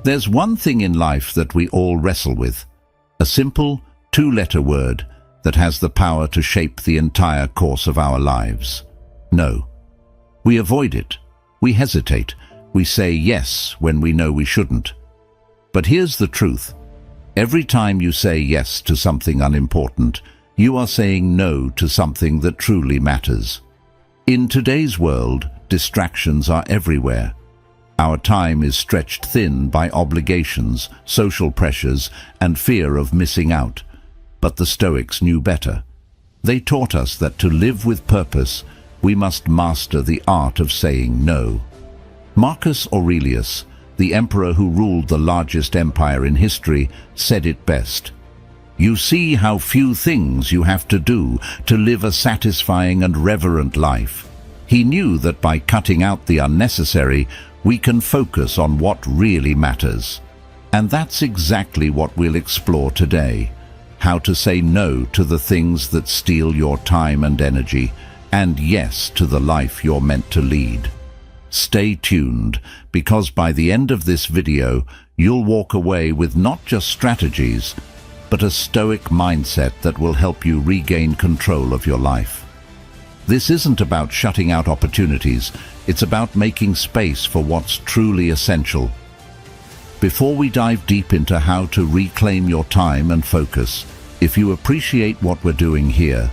There's one thing in life that we all wrestle with, a simple two-letter word that has the power to shape the entire course of our lives. No. We avoid it. We hesitate. We say yes when we know we shouldn't. But here's the truth. Every time you say yes to something unimportant, you are saying no to something that truly matters. In today's world, distractions are everywhere. Our time is stretched thin by obligations, social pressures, and fear of missing out. But the Stoics knew better. They taught us that to live with purpose, we must master the art of saying no. Marcus Aurelius, the emperor who ruled the largest empire in history, said it best. You see how few things you have to do to live a satisfying and reverent life. He knew that by cutting out the unnecessary, we can focus on what really matters. And that's exactly what we'll explore today. How to say no to the things that steal your time and energy, and yes to the life you're meant to lead. Stay tuned, because by the end of this video, you'll walk away with not just strategies, but a Stoic mindset that will help you regain control of your life. This isn't about shutting out opportunities, it's about making space for what's truly essential. Before we dive deep into how to reclaim your time and focus, if you appreciate what we're doing here,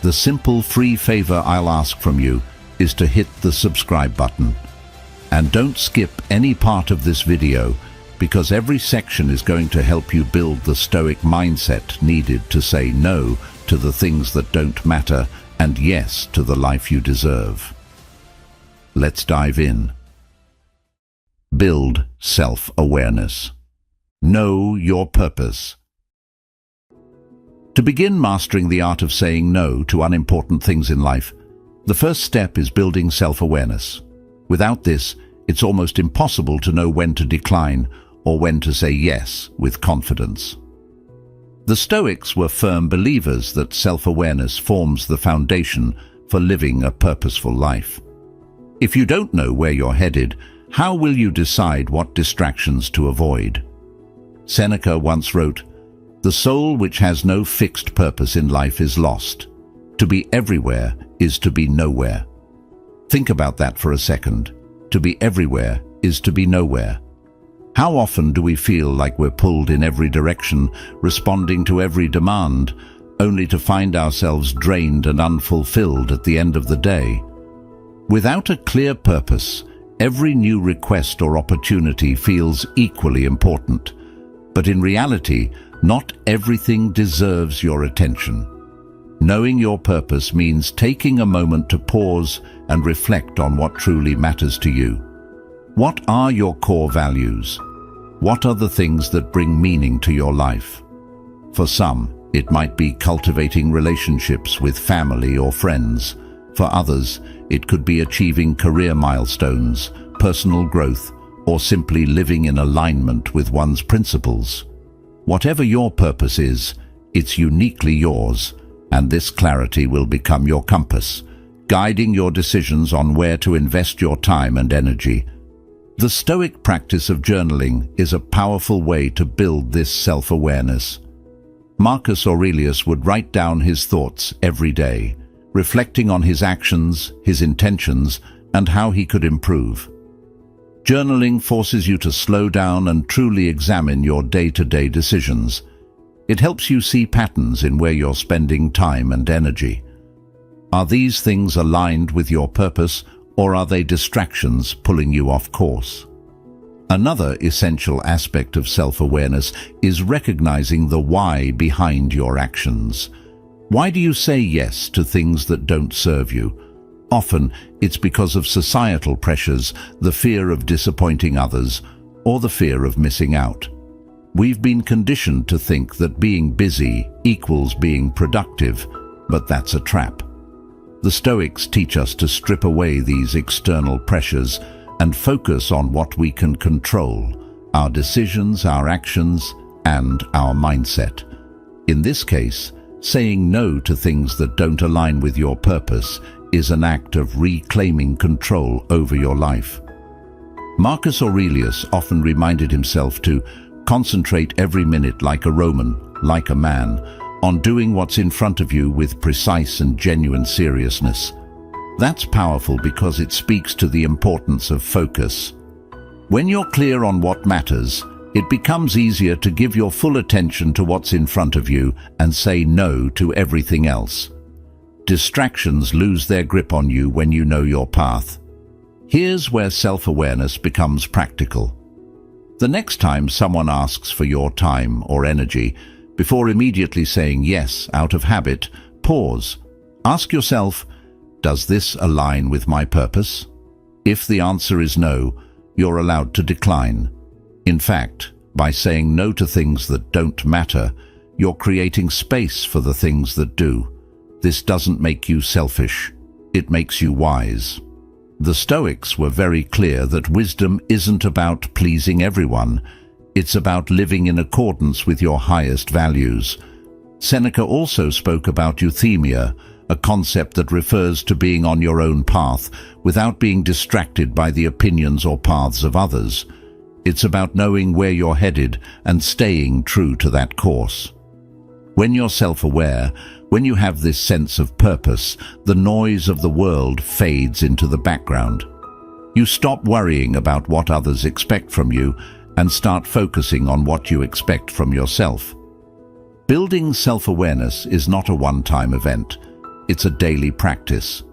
the simple free favor I'll ask from you is to hit the subscribe button. And don't skip any part of this video, because every section is going to help you build the Stoic mindset needed to say no to the things that don't matter and yes to the life you deserve. Let's dive in. Build self-awareness. Know your purpose. To begin mastering the art of saying no to unimportant things in life, the first step is building self-awareness. Without this, it's almost impossible to know when to decline or when to say yes with confidence. The Stoics were firm believers that self-awareness forms the foundation for living a purposeful life. If you don't know where you're headed, how will you decide what distractions to avoid? Seneca once wrote, "The soul which has no fixed purpose in life is lost. To be everywhere is to be nowhere." Think about that for a second. To be everywhere is to be nowhere. How often do we feel like we're pulled in every direction, responding to every demand, only to find ourselves drained and unfulfilled at the end of the day? Without a clear purpose, every new request or opportunity feels equally important. But in reality, not everything deserves your attention. Knowing your purpose means taking a moment to pause and reflect on what truly matters to you. What are your core values? What are the things that bring meaning to your life? For some, it might be cultivating relationships with family or friends. For others, it could be achieving career milestones, personal growth, or simply living in alignment with one's principles. Whatever your purpose is, it's uniquely yours, and this clarity will become your compass, guiding your decisions on where to invest your time and energy. The Stoic practice of journaling is a powerful way to build this self-awareness. Marcus Aurelius would write down his thoughts every day, reflecting on his actions, his intentions, and how he could improve. Journaling forces you to slow down and truly examine your day-to-day decisions. It helps you see patterns in where you're spending time and energy. Are these things aligned with your purpose, or are they distractions pulling you off course? Another essential aspect of self-awareness is recognizing the why behind your actions. Why do you say yes to things that don't serve you? Often, it's because of societal pressures, the fear of disappointing others, or the fear of missing out. We've been conditioned to think that being busy equals being productive, but that's a trap. The Stoics teach us to strip away these external pressures and focus on what we can control: our decisions, our actions, and our mindset. In this case, saying no to things that don't align with your purpose is an act of reclaiming control over your life. Marcus Aurelius often reminded himself to concentrate every minute like a Roman, like a man, on doing what's in front of you with precise and genuine seriousness. That's powerful because it speaks to the importance of focus. When you're clear on what matters, it becomes easier to give your full attention to what's in front of you and say no to everything else. Distractions lose their grip on you when you know your path. Here's where self-awareness becomes practical. The next time someone asks for your time or energy, before immediately saying yes out of habit, pause. Ask yourself, does this align with my purpose? If the answer is no, you're allowed to decline. In fact, by saying no to things that don't matter, you're creating space for the things that do. This doesn't make you selfish. It makes you wise. The Stoics were very clear that wisdom isn't about pleasing everyone. It's about living in accordance with your highest values. Seneca also spoke about euthymia, a concept that refers to being on your own path without being distracted by the opinions or paths of others. It's about knowing where you're headed and staying true to that course. When you're self-aware, when you have this sense of purpose, the noise of the world fades into the background. You stop worrying about what others expect from you and start focusing on what you expect from yourself. Building self-awareness is not a one-time event. It's a daily practice.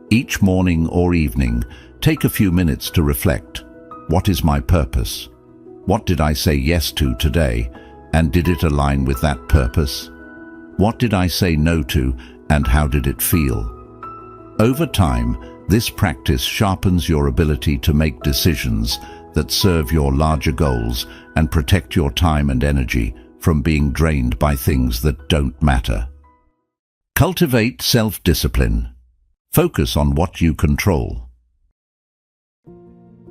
Each morning or evening, take a few minutes to reflect. What is my purpose? What did I say yes to today, and did it align with that purpose? What did I say no to, and how did it feel? Over time, this practice sharpens your ability to make decisions that serve your larger goals and protect your time and energy from being drained by things that don't matter. Cultivate self-discipline. Focus on what you control.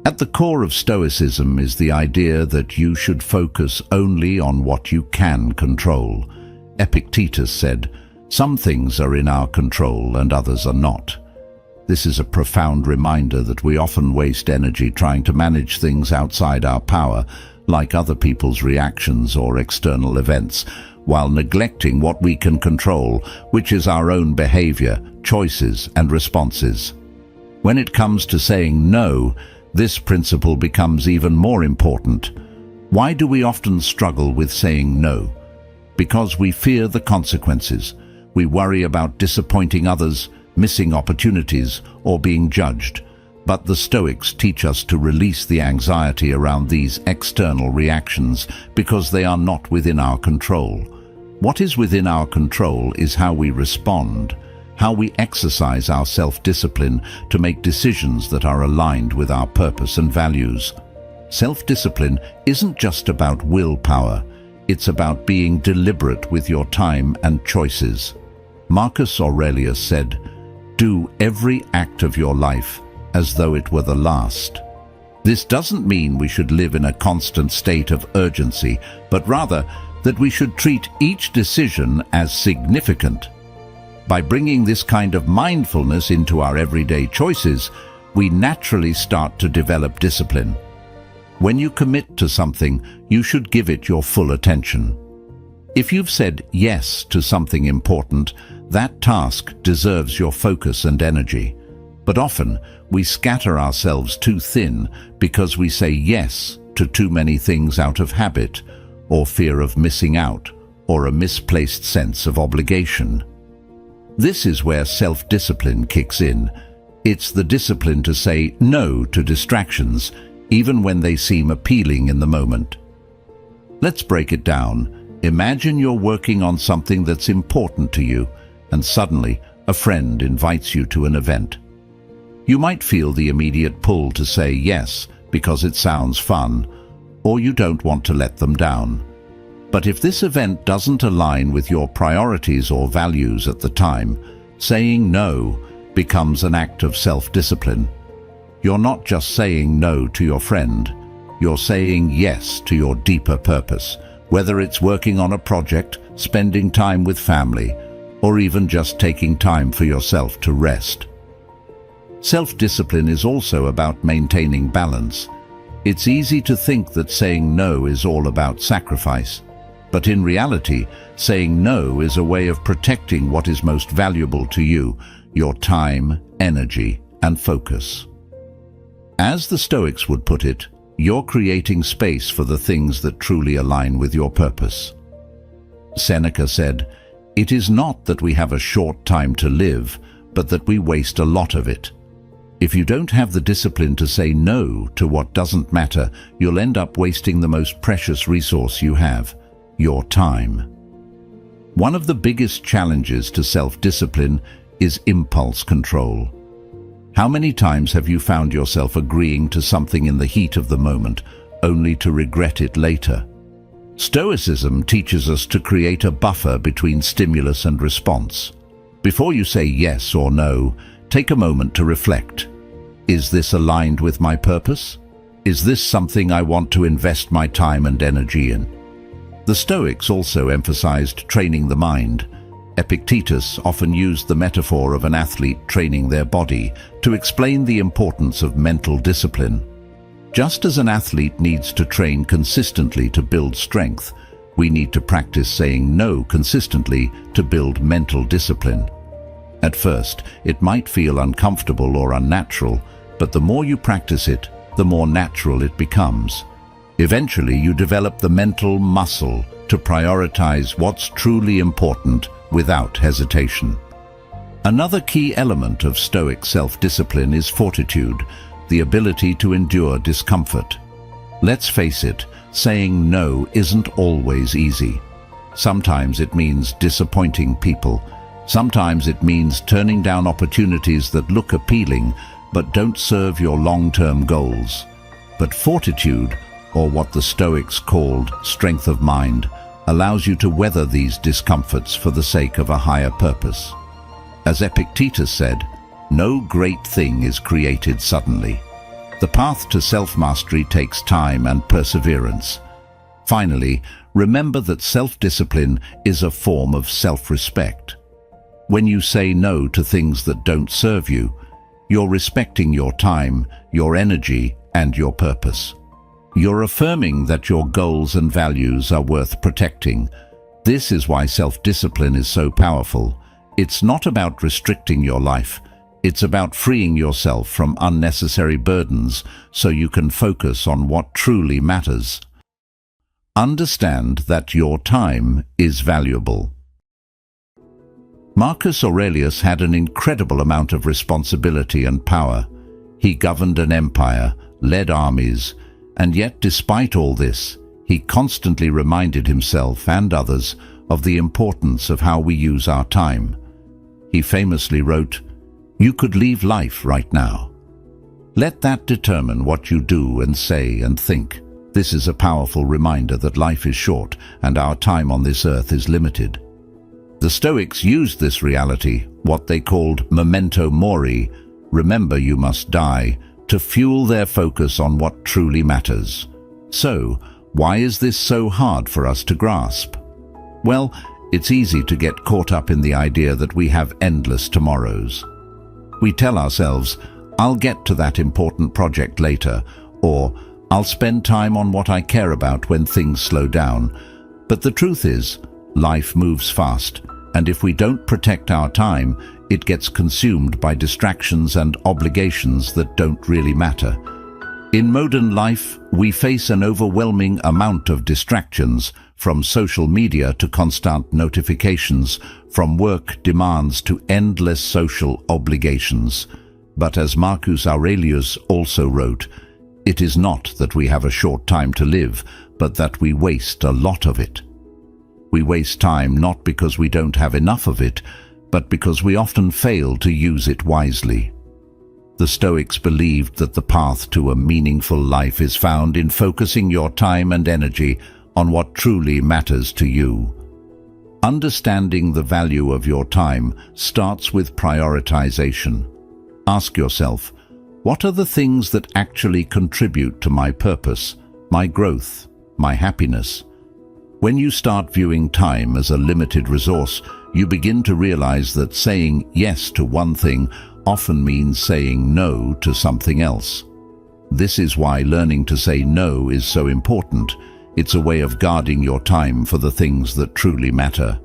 At the core of Stoicism is the idea that you should focus only on what you can control. Epictetus said, "Some things are in our control and others are not." This is a profound reminder that we often waste energy trying to manage things outside our power, like other people's reactions or external events, while neglecting what we can control, which is our own behavior, choices, and responses. When it comes to saying no, this principle becomes even more important. Why do we often struggle with saying no? Because we fear the consequences. We worry about disappointing others, missing opportunities, or being judged. But the Stoics teach us to release the anxiety around these external reactions because they are not within our control. What is within our control is how we respond, how we exercise our self-discipline to make decisions that are aligned with our purpose and values. Self-discipline isn't just about willpower, it's about being deliberate with your time and choices. Marcus Aurelius said, "Do every act of your life as though it were the last." This doesn't mean we should live in a constant state of urgency, but rather that we should treat each decision as significant. By bringing this kind of mindfulness into our everyday choices, we naturally start to develop discipline. When you commit to something, you should give it your full attention. If you've said yes to something important, that task deserves your focus and energy. But often, we scatter ourselves too thin because we say yes to too many things out of habit, or fear of missing out, or a misplaced sense of obligation. This is where self-discipline kicks in. It's the discipline to say no to distractions, even when they seem appealing in the moment. Let's break it down. Imagine you're working on something that's important to you, and suddenly a friend invites you to an event. You might feel the immediate pull to say yes because it sounds fun, or you don't want to let them down. But if this event doesn't align with your priorities or values at the time, saying no becomes an act of self-discipline. You're not just saying no to your friend, you're saying yes to your deeper purpose, whether it's working on a project, spending time with family, or even just taking time for yourself to rest. Self-discipline is also about maintaining balance. It's easy to think that saying no is all about sacrifice, but in reality, saying no is a way of protecting what is most valuable to you, your time, energy, and focus. As the Stoics would put it, you're creating space for the things that truly align with your purpose. Seneca said, "It is not that we have a short time to live, but that we waste a lot of it." If you don't have the discipline to say no to what doesn't matter, you'll end up wasting the most precious resource you have, your time. One of the biggest challenges to self-discipline is impulse control. How many times have you found yourself agreeing to something in the heat of the moment, only to regret it later? Stoicism teaches us to create a buffer between stimulus and response. Before you say yes or no, take a moment to reflect. Is this aligned with my purpose? Is this something I want to invest my time and energy in? The Stoics also emphasized training the mind. Epictetus often used the metaphor of an athlete training their body to explain the importance of mental discipline. Just as an athlete needs to train consistently to build strength, we need to practice saying no consistently to build mental discipline. At first, it might feel uncomfortable or unnatural, but the more you practice it, the more natural it becomes. Eventually, you develop the mental muscle to prioritize what's truly important without hesitation. Another key element of Stoic self-discipline is fortitude, the ability to endure discomfort. Let's face it, saying no isn't always easy. Sometimes it means disappointing people. Sometimes it means turning down opportunities that look appealing but don't serve your long-term goals. But fortitude, or what the Stoics called strength of mind, allows you to weather these discomforts for the sake of a higher purpose. As Epictetus said, "No great thing is created suddenly." The path to self-mastery takes time and perseverance. Finally, remember that self-discipline is a form of self-respect. When you say no to things that don't serve you, you're respecting your time, your energy, and your purpose. You're affirming that your goals and values are worth protecting. This is why self-discipline is so powerful. It's not about restricting your life. It's about freeing yourself from unnecessary burdens so you can focus on what truly matters. Understand that your time is valuable. Marcus Aurelius had an incredible amount of responsibility and power. He governed an empire, led armies, and yet despite all this, he constantly reminded himself and others of the importance of how we use our time. He famously wrote, "You could leave life right now." Let that determine what you do and say and think. This is a powerful reminder that life is short and our time on this earth is limited. The Stoics used this reality, what they called memento mori, remember you must die, to fuel their focus on what truly matters. So, why is this so hard for us to grasp? Well, it's easy to get caught up in the idea that we have endless tomorrows. We tell ourselves, "I'll get to that important project later," or "I'll spend time on what I care about when things slow down." But the truth is, life moves fast, and if we don't protect our time, it gets consumed by distractions and obligations that don't really matter. In modern life, we face an overwhelming amount of distractions, from social media to constant notifications, from work demands to endless social obligations. But as Marcus Aurelius also wrote, it is not that we have a short time to live, but that we waste a lot of it. We waste time not because we don't have enough of it, but because we often fail to use it wisely. The Stoics believed that the path to a meaningful life is found in focusing your time and energy on what truly matters to you. Understanding the value of your time starts with prioritization. Ask yourself, what are the things that actually contribute to my purpose, my growth, my happiness? When you start viewing time as a limited resource, you begin to realize that saying yes to one thing often means saying no to something else. This is why learning to say no is so important. It's a way of guarding your time for the things that truly matter.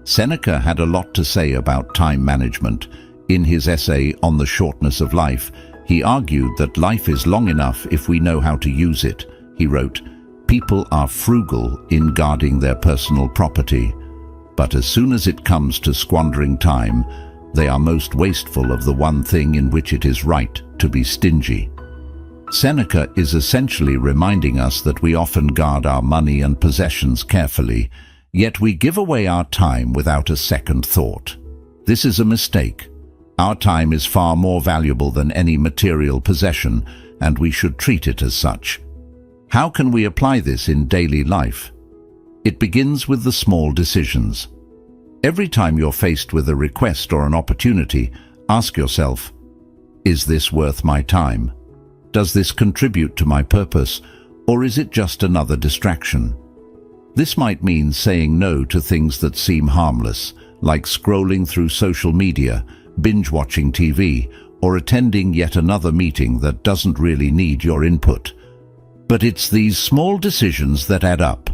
Seneca had a lot to say about time management. In his essay on the shortness of life, he argued that life is long enough if we know how to use it. He wrote, "People are frugal in guarding their personal property, but as soon as it comes to squandering time, they are most wasteful of the one thing in which it is right to be stingy." Seneca is essentially reminding us that we often guard our money and possessions carefully, yet we give away our time without a second thought. This is a mistake. Our time is far more valuable than any material possession, and we should treat it as such. How can we apply this in daily life? It begins with the small decisions. Every time you're faced with a request or an opportunity, ask yourself, is this worth my time? Does this contribute to my purpose, or is it just another distraction? This might mean saying no to things that seem harmless, like scrolling through social media, binge-watching TV, or attending yet another meeting that doesn't really need your input. But it's these small decisions that add up.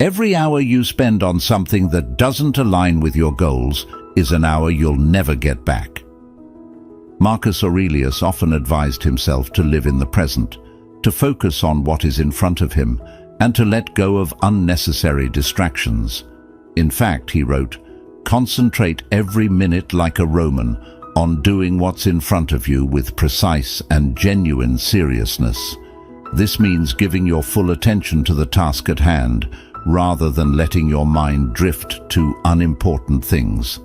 Every hour you spend on something that doesn't align with your goals is an hour you'll never get back. Marcus Aurelius often advised himself to live in the present, to focus on what is in front of him, and to let go of unnecessary distractions. In fact, he wrote, "Concentrate every minute like a Roman on doing what's in front of you with precise and genuine seriousness." This means giving your full attention to the task at hand, rather than letting your mind drift to unimportant things.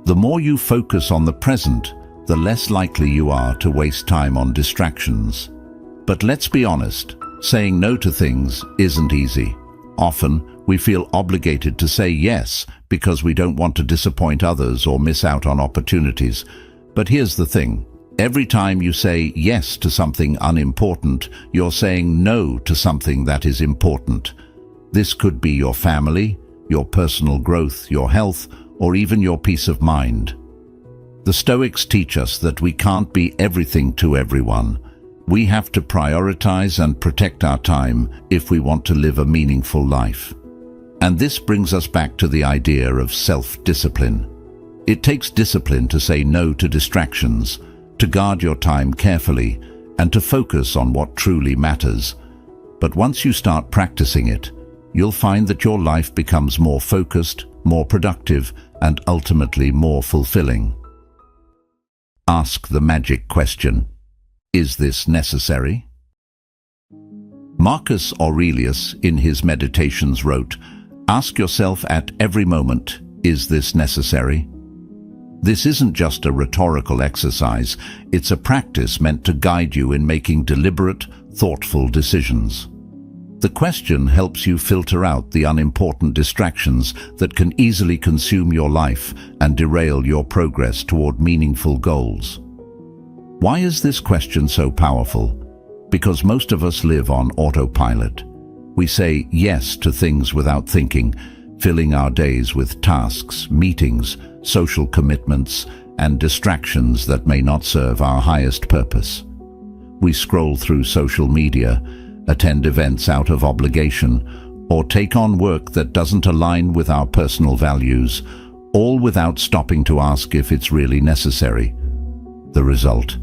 The more you focus on the present, the less likely you are to waste time on distractions. But let's be honest, saying no to things isn't easy. Often, we feel obligated to say yes because we don't want to disappoint others or miss out on opportunities. But here's the thing. Every time you say yes to something unimportant, you're saying no to something that is important. This could be your family, your personal growth, your health, or even your peace of mind. The Stoics teach us that we can't be everything to everyone. We have to prioritize and protect our time if we want to live a meaningful life. And this brings us back to the idea of self-discipline. It takes discipline to say no to distractions, to guard your time carefully, and to focus on what truly matters. But once you start practicing it, you'll find that your life becomes more focused, more productive, and ultimately more fulfilling. Ask the magic question. Is this necessary? Marcus Aurelius, in his Meditations, wrote, "Ask yourself at every moment, is this necessary?" This isn't just a rhetorical exercise, it's a practice meant to guide you in making deliberate, thoughtful decisions. The question helps you filter out the unimportant distractions that can easily consume your life and derail your progress toward meaningful goals. Why is this question so powerful? Because most of us live on autopilot. We say yes to things without thinking, filling our days with tasks, meetings, social commitments, and distractions that may not serve our highest purpose. We scroll through social media, attend events out of obligation, or take on work that doesn't align with our personal values, all without stopping to ask if it's really necessary. The result?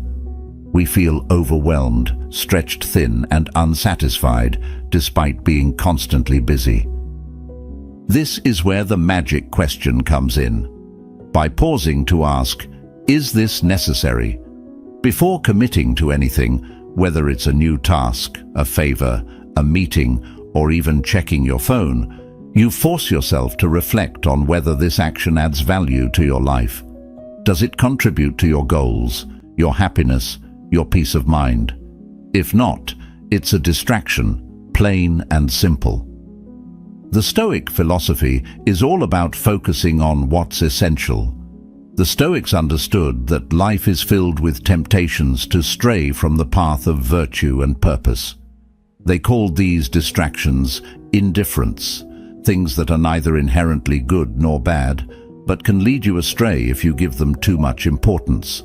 We feel overwhelmed, stretched thin, and unsatisfied despite being constantly busy. This is where the magic question comes in. By pausing to ask, is this necessary? Before committing to anything, whether it's a new task, a favor, a meeting, or even checking your phone, you force yourself to reflect on whether this action adds value to your life. Does it contribute to your goals, your happiness, your peace of mind? If not, it's a distraction, plain and simple. The Stoic philosophy is all about focusing on what's essential. The Stoics understood that life is filled with temptations to stray from the path of virtue and purpose. They called these distractions indifferents, things that are neither inherently good nor bad, but can lead you astray if you give them too much importance.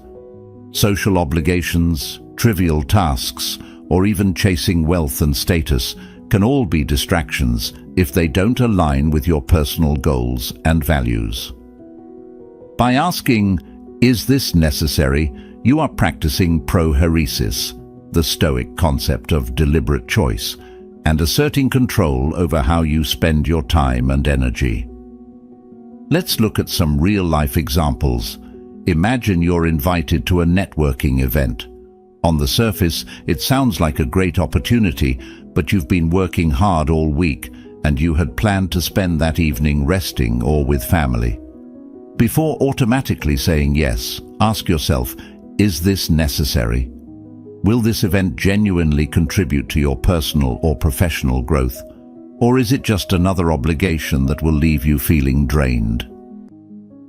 Social obligations, trivial tasks, or even chasing wealth and status can all be distractions if they don't align with your personal goals and values. By asking, "Is this necessary?" you are practicing prohairesis, the Stoic concept of deliberate choice, and asserting control over how you spend your time and energy. Let's look at some real-life examples. Imagine you're invited to a networking event. On the surface, it sounds like a great opportunity, but you've been working hard all week and you had planned to spend that evening resting or with family. Before automatically saying yes, ask yourself, is this necessary? Will this event genuinely contribute to your personal or professional growth? Or is it just another obligation that will leave you feeling drained?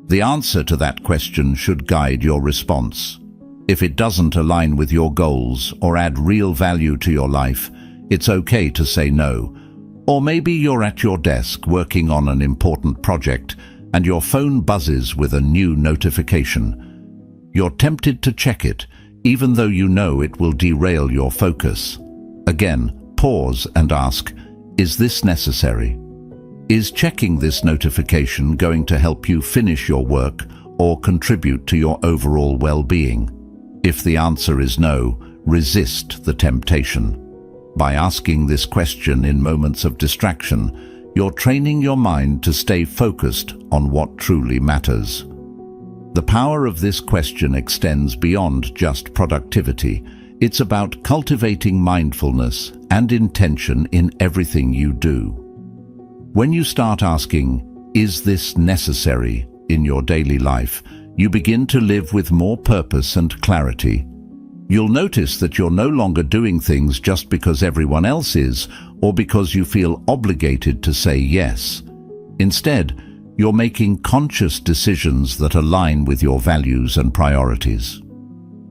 The answer to that question should guide your response. If it doesn't align with your goals or add real value to your life, it's okay to say no. Or maybe you're at your desk working on an important project and your phone buzzes with a new notification. You're tempted to check it, even though you know it will derail your focus. Again, pause and ask, is this necessary? Is checking this notification going to help you finish your work or contribute to your overall well-being? If the answer is no, resist the temptation. By asking this question in moments of distraction, you're training your mind to stay focused on what truly matters. The power of this question extends beyond just productivity. It's about cultivating mindfulness and intention in everything you do. When you start asking, "Is this necessary?" in your daily life, you begin to live with more purpose and clarity. You'll notice that you're no longer doing things just because everyone else is, or because you feel obligated to say yes. Instead, you're making conscious decisions that align with your values and priorities.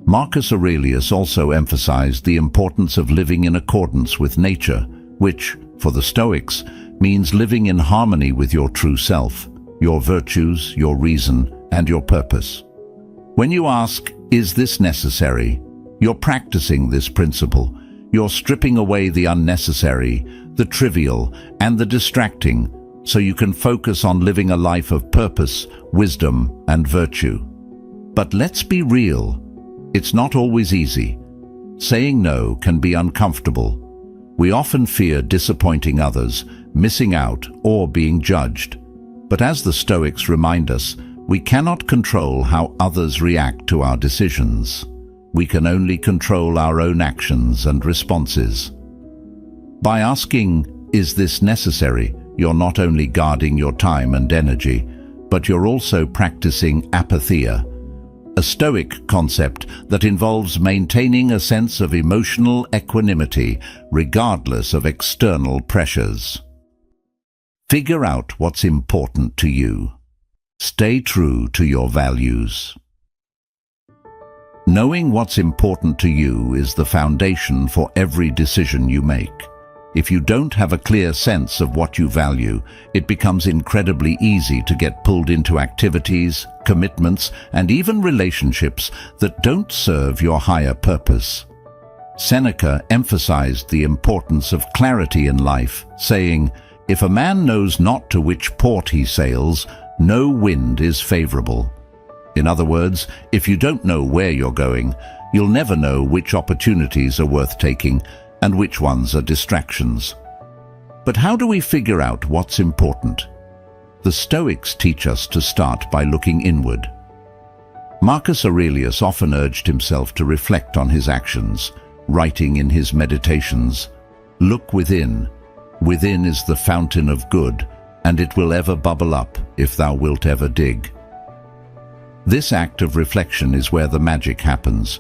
Marcus Aurelius also emphasized the importance of living in accordance with nature, which, for the Stoics, means living in harmony with your true self, your virtues, your reason, and your purpose. When you ask, "Is this necessary?" you're practicing this principle. You're stripping away the unnecessary, the trivial, and the distracting, so you can focus on living a life of purpose, wisdom, and virtue. But let's be real. It's not always easy. Saying no can be uncomfortable. We often fear disappointing others, missing out, or being judged. But as the Stoics remind us, we cannot control how others react to our decisions. We can only control our own actions and responses. By asking, "Is this necessary?" you're not only guarding your time and energy, but you're also practicing apatheia, a Stoic concept that involves maintaining a sense of emotional equanimity regardless of external pressures. Figure out what's important to you. Stay true to your values. Knowing what's important to you is the foundation for every decision you make. If you don't have a clear sense of what you value, it becomes incredibly easy to get pulled into activities, commitments, and even relationships that don't serve your higher purpose. Seneca emphasized the importance of clarity in life, saying, "If a man knows not to which port he sails, no wind is favorable." In other words, if you don't know where you're going, you'll never know which opportunities are worth taking and which ones are distractions. But how do we figure out what's important? The Stoics teach us to start by looking inward. Marcus Aurelius often urged himself to reflect on his actions, writing in his meditations, "Look within. Within is the fountain of good, and it will ever bubble up if thou wilt ever dig." This act of reflection is where the magic happens.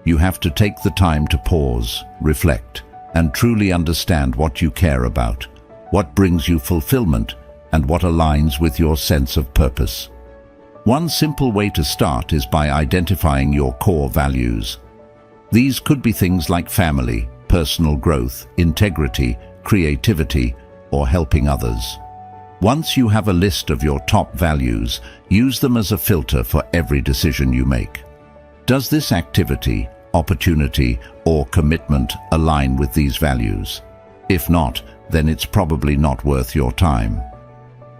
You have to take the time to pause, reflect, and truly understand what you care about, what brings you fulfillment, and what aligns with your sense of purpose. One simple way to start is by identifying your core values. These could be things like family, personal growth, integrity, creativity, or helping others. Once you have a list of your top values, use them as a filter for every decision you make. Does this activity opportunity, or commitment align with these values? If not, then it's probably not worth your time.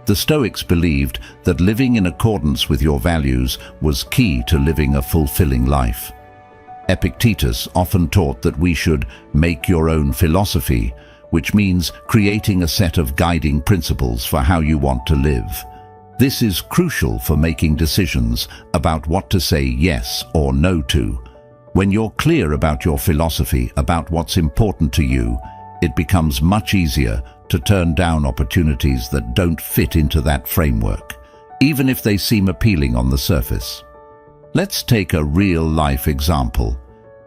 The Stoics believed that living in accordance with your values was key to living a fulfilling life. Epictetus often taught that we should make your own philosophy, which means creating a set of guiding principles for how you want to live. This is crucial for making decisions about what to say yes or no to. When you're clear about your philosophy, about what's important to you, it becomes much easier to turn down opportunities that don't fit into that framework, even if they seem appealing on the surface. Let's take a real-life example.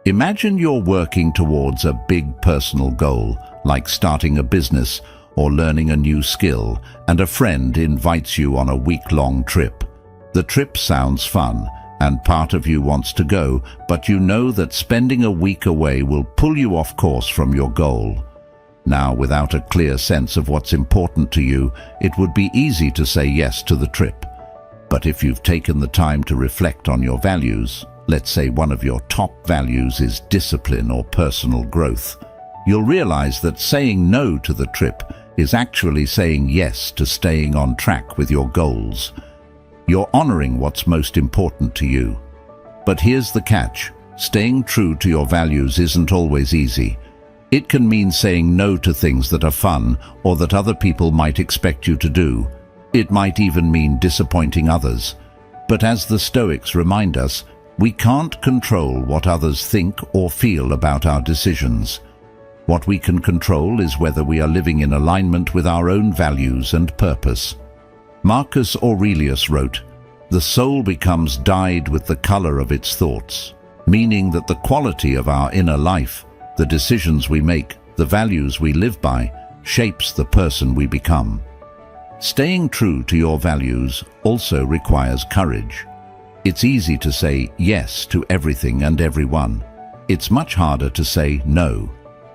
Imagine you're working towards a big personal goal, like starting a business or learning a new skill, and a friend invites you on a week-long trip. The trip sounds fun, and part of you wants to go, but you know that spending a week away will pull you off course from your goal. Now, without a clear sense of what's important to you, it would be easy to say yes to the trip. But if you've taken the time to reflect on your values, let's say one of your top values is discipline or personal growth, you'll realize that saying no to the trip is actually saying yes to staying on track with your goals. You're honoring what's most important to you. But here's the catch: staying true to your values isn't always easy. It can mean saying no to things that are fun or that other people might expect you to do. It might even mean disappointing others. But as the Stoics remind us, we can't control what others think or feel about our decisions. What we can control is whether we are living in alignment with our own values and purpose. Marcus Aurelius wrote, "The soul becomes dyed with the color of its thoughts," meaning that the quality of our inner life, the decisions we make, the values we live by, shapes the person we become. Staying true to your values also requires courage. It's easy to say yes to everything and everyone. It's much harder to say no,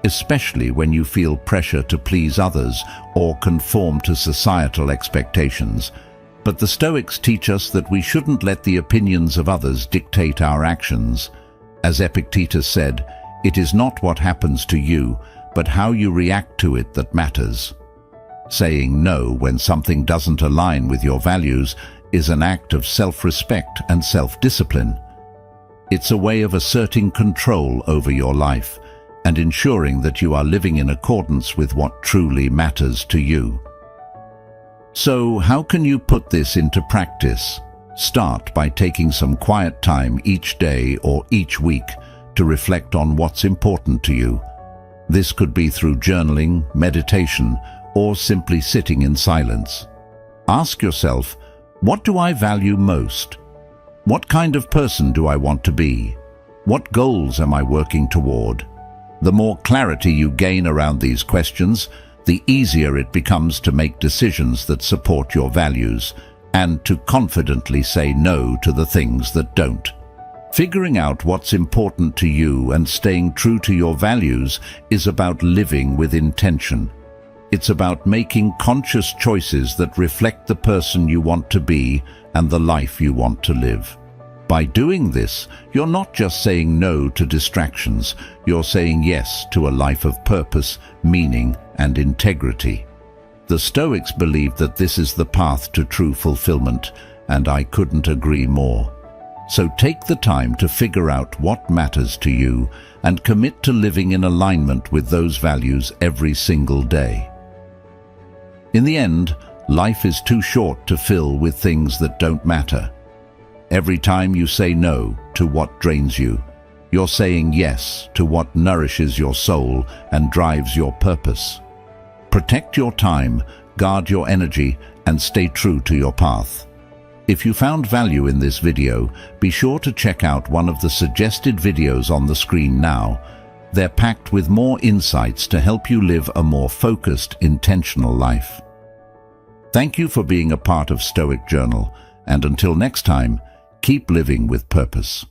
especially when you feel pressure to please others or conform to societal expectations. But the Stoics teach us that we shouldn't let the opinions of others dictate our actions. As Epictetus said, "It is not what happens to you, but how you react to it that matters." Saying no when something doesn't align with your values is an act of self-respect and self-discipline. It's a way of asserting control over your life and ensuring that you are living in accordance with what truly matters to you. So, how can you put this into practice? Start by taking some quiet time each day or each week to reflect on what's important to you. This could be through journaling, meditation, or simply sitting in silence. Ask yourself, what do I value most? What kind of person do I want to be? What goals am I working toward? The more clarity you gain around these questions, the easier it becomes to make decisions that support your values and to confidently say no to the things that don't. Figuring out what's important to you and staying true to your values is about living with intention. It's about making conscious choices that reflect the person you want to be and the life you want to live. By doing this, you're not just saying no to distractions, you're saying yes to a life of purpose, meaning, and integrity. The Stoics believed that this is the path to true fulfillment, and I couldn't agree more. So take the time to figure out what matters to you and commit to living in alignment with those values every single day. In the end, life is too short to fill with things that don't matter. Every time you say no to what drains you, you're saying yes to what nourishes your soul and drives your purpose. Protect your time, guard your energy, and stay true to your path. If you found value in this video, be sure to check out one of the suggested videos on the screen now. They're packed with more insights to help you live a more focused, intentional life. Thank you for being a part of Stoic Journal, and until next time, keep living with purpose.